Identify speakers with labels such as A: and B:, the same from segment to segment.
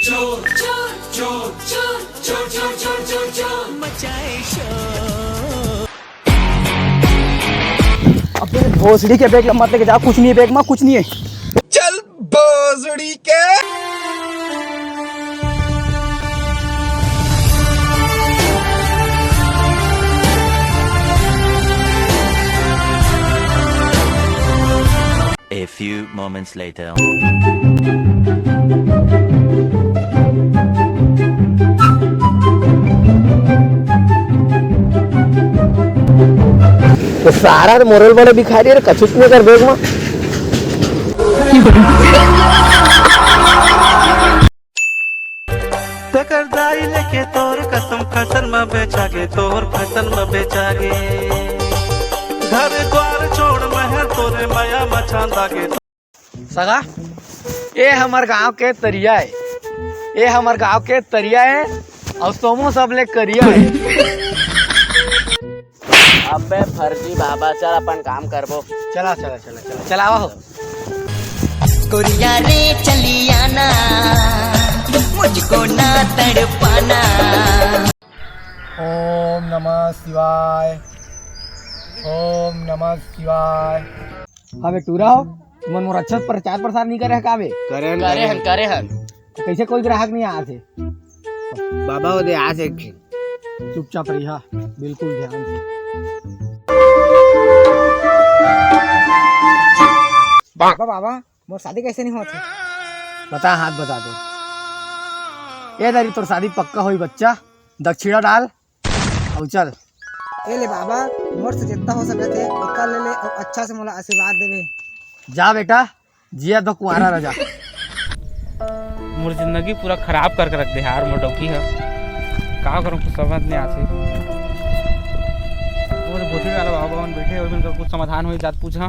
A: चोर चोर चोर चोर चोर चोर चोर चोर चोर मचाए शोर।
B: अबे भोसड़ी के बैग मत लेके जाओ, कुछ नहीं है बैग में, कुछ नहीं है।
C: चल भोसड़ी के
D: A few moments later.
B: तो सारा मोरल वाले भिखारी रे कछुत नहीं कर बैग में।
E: तकरदाई लेके तोर कसम फसल में बेचागे, तोर फसल में बेचागे। घर द्वार छोड़ महर तोरे माया मचांदागे।
B: सगा ये हमार गांव के तरिया है, ये हमार गांव के तरिया है और सोमो सब ले करिया है।
F: अबे फर्जी बाबा, चल अपन काम करबो।
B: चला चला चला चला चलावा हो।
G: कोरिया रे चली आना, मुझको ना तड़पाना।
B: ओम नमः शिवाय, ओम नमः शिवाय। हवे टूरा हो मन मोर अच्छा प्रचार प्रसार नहीं करे है कावे
F: करे हन
B: कैसे कोई ग्राहक नहीं आ थे
F: बाबा वो दे आ से
B: चुपचाप रहिया, बिल्कुल ध्यान से।
H: बाबा बाबा मोर शादी कैसे नहीं होती?
B: बता, हाथ बता दो। ये दारी तोर शादी पक्का हुई बच्चा, दक्षिणा डाल और चल।
H: ए ले बाबा, मोर से जितना हो सके थे उतना ले ले और अच्छा से मोला आशीर्वाद देवे।
B: जा बेटा, जिया तो कुआरा रह जा।
I: मोर जिंदगी पूरा खराब करके रख दे यार, मोर डौकी है का करूं, कुछ समझ नहीं आते। और भोसड़ी वाला बाबा मन बैठे और बिल्कुल कुछ समाधान हो जात पूछा।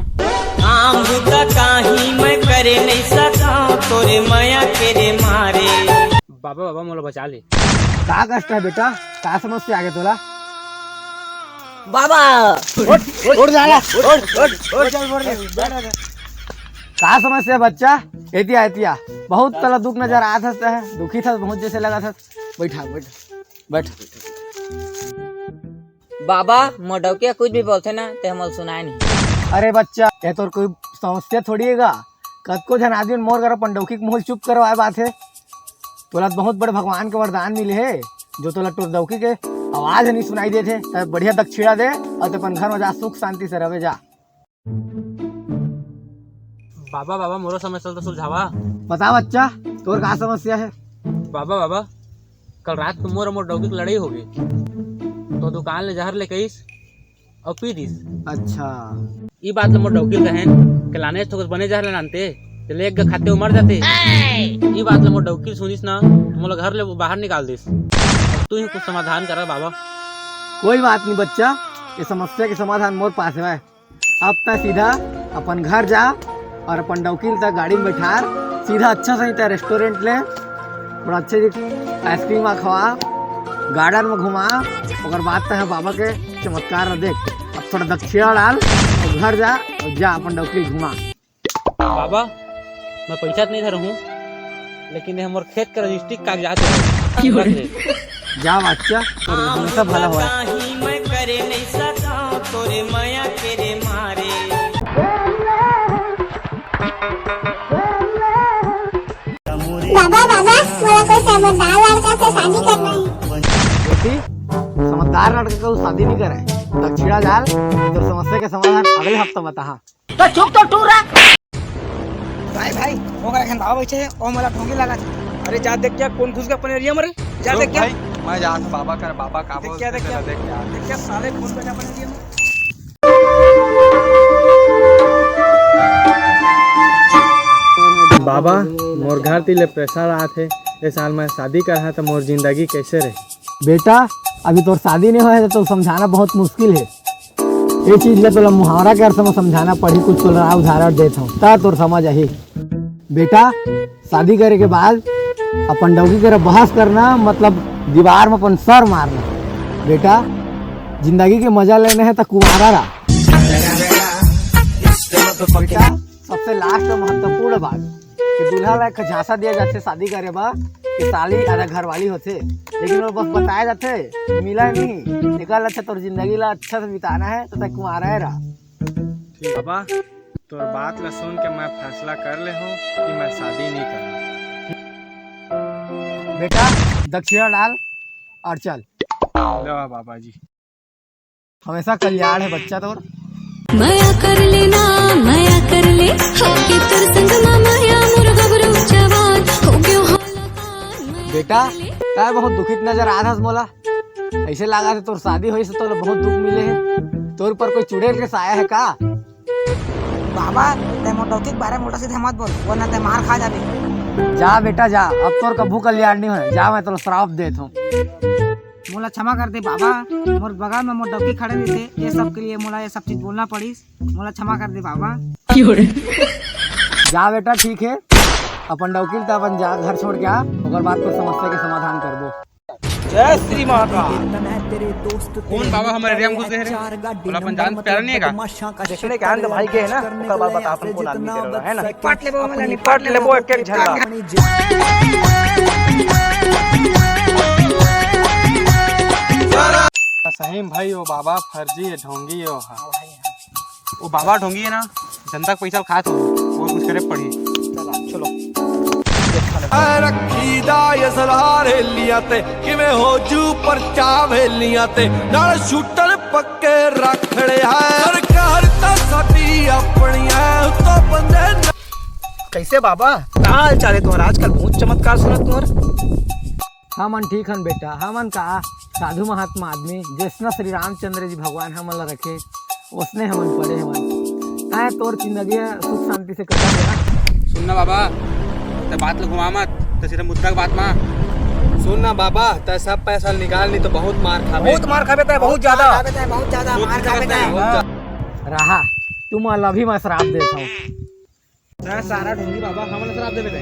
G: आम का काही मैं करे नहीं सका, तोरे माया तेरे मारे।
I: बाबा बाबा मोला बचा ले।
B: का कष्ट है बेटा, का समस्या आगे तोला?
F: बाबा
B: उठ जा, का समस्या है बच्चा? एतिया एतिया बहुत तला दुख नजर आ था है, दुखी था बहुत जैसे लगा था। बैठा बैठ बैठ।
F: बाबा मोडौकिया कुछ भी बोलते ना ते हमल सुनाए नहीं।
B: अरे बच्चा, ये तो कोई समस्या थोड़ी है। कद को जन आदमी मोर कर पंडौकी के मुँह चुप करवाए बात है। तोला बहुत बड़े भगवान के वरदान मिले है, जो तोला टोरदौकी के आवाज नहीं सुनाई देते। तब बढ़िया दक्षिणा दे और अपन घर में जा, सुख शांति से रहे जा।
I: बाबा बाबा मोरो समस्या तो सुलझावा।
B: बता बच्चा, तोर का समस्या है?
I: बाबा बाबा कल रात को मोर डौकी की लड़ाई हो गई, तो दुकान ले जहर ले कईस और पी दिस।
B: अच्छा,
I: ये बात मोर डौकी कहन के लाने तो कुछ बने जहर ले नानते ते लेग के खाते मर जाते। ये बात मोर डौकी सुनिस ना, मोला घर ले बाहर निकाल दिस। तू ही कुछ समाधान कर बाबा।
B: कोई बात नहीं बच्चा, ये समस्या के समाधान मोर पास है। अब तक सीधा अपन घर जा और अपन डौकी तक गाड़ी में बैठा, सीधा अच्छा सही तय रेस्टोरेंट ले और अच्छे आइसक्रीम खवा, गार्डन में घुमा, और बात तो है बाबा के चमत्कार देख। अब थोड़ा दक्षिणा डाल और घर जा और जा अपन डौकी घुमा।
I: बाबा मैं पैसा तो नहीं धर हूँ, लेकिन हमर खेत का रजिस्ट्री कागजात है।
B: जा बच्चा, और हमेशा भला हुआ।
G: मैं करे नहीं सका, तोरे माया तेरे मारे।
J: बाबा बाबा मोला कोई समझदार लड़का से शादी करना है।
B: बेटी, समझदार लड़के को शादी नहीं करे, दक्षिणा डाल, तो समस्या के समाधान अगले हफ्ते बता।
F: तो चुप तो टूरा।
H: भाई भाई ओकरा खन बाबा बैठे है और मोला ठोंगी लगा। अरे जा देख क्या कौन घुस गया अपन एरिया में रे। जा देख क्या
C: मैं जा बाबा कर बाबा का बोल
H: देख क्या साले कौन बैठा अपन एरिया में।
K: बाबा मोर घर तिले प्रेशर आते, ये साल मैं शादी कर है तो मोर जिंदगी कैसे रहे?
B: बेटा, अभी तो शादी नहीं हुआ है तो समझाना बहुत मुश्किल है। ये चीज ले तो मुहावरा के अर्थ में समझाना पड़ी, कुछ तो उदाहरण देता हूँ ता तो समझ आई। बेटा, शादी करे के बाद अपन डौकी करे बहस करना, मतलब दीवार में अपन सर मारना। बेटा, जिंदगी के मजा लेने है तो कुमारा रहा। बेटा, सबसे लास्ट और महत्वपूर्ण बात कि दूल्हा ला झांसा दिया जाते शादी करे बा कि साली आधा घर वाली होते, लेकिन वो बस बताया जाते मिला नहीं। निकल अच्छा तोर जिंदगी ला अच्छा से बिताना है तो तक कुमारा है रहा।
K: बाबा तोर बात ला सुन के मैं फैसला कर ले हूँ कि मैं शादी नहीं करना।
B: बेटा दक्षिणा डाल और चल।
K: लो बाबा जी।
B: हमेशा कल्याण है बच्चा तोर।
J: माया कर लेना माया कर ले होके तेरे संग माया मोर गबरू जवान हो गयो हालाकान।
B: बेटा तार बहुत दुखित नजर आ रहा मोला। ऐसे लगा था तोर शादी हुई से तो बहुत दुख मिले है। तोर पर कोई चुड़ैल के साया है का?
H: बाबा ते मोर डौकी के बारे में उल्टा सीधा मत बोल वरना ते मार खा जाबे।
B: जा बेटा जा, अब तोर कभू कल्याण नहीं है। जा मैं तो श्राप देता हूँ।
H: मोला क्षमा कर दे बाबा, मोर बगल में मोर डौकी खड़े थे, ये सब के लिए मोला ये सब चीज बोलना पड़ी। मोला क्षमा कर दे बाबा।
B: जा बेटा ठीक है, अपन डौकील तो अपन जा घर छोड़ के आ, ओकर बाद तो समस्या के समाधान करबो।
C: जय श्री महाकाल।
I: कौन बाबा हमारे एरिया में घुस गए रे? बोला अपन जान प्यारा नहीं है का?
C: देखने के आन तो भाई के है ना, ओकर बाद बता अपन कौन आदमी के रहा है ना।
H: निपट ले वो मला
C: निपट ले वो एक एक झगड़ा।
K: सहीम भाई वो बाबा फर्जी है, ढोंगी है
I: वो बाबा ढोंगी है ना, जनता का पैसा खात हो, वो कुछ करे पड़ी।
C: चलो
A: रखी दा ये सलाह लिया ते किवें हो जू परचा वेलियां ते नाल शूटर पक्के रखड़े है। सरकार ता साडी अपनी है तो बंदे
H: कैसे बाबा का हाल चाल है तुम्हारा? आजकल बहुत चमत्कार सुनत तुम्हार।
B: हमन ठीक हन बेटा, हमन का साधु महात्मा आदमी जिसना श्री रामचंद्र जी भगवान हमन ला रखे उसने हमन पढ़े हमन आए तोर जिंदगी सुख शांति से कटा देना।
I: सुनना बाबा तो बात लो घुमा मत, तो सीधा मुद्दा की बात मा
K: सुन ना बाबा, तो सब पैसा निकाल नहीं तो बहुत मार खाबे।
H: बहुत मार खाबे ते, बहुत ज्यादा मार खाबे ते।
B: रहा तुम अभी मैं श्राप देता हूँ।
H: सारा ढूंढी बाबा हमन श्राप देबे ते।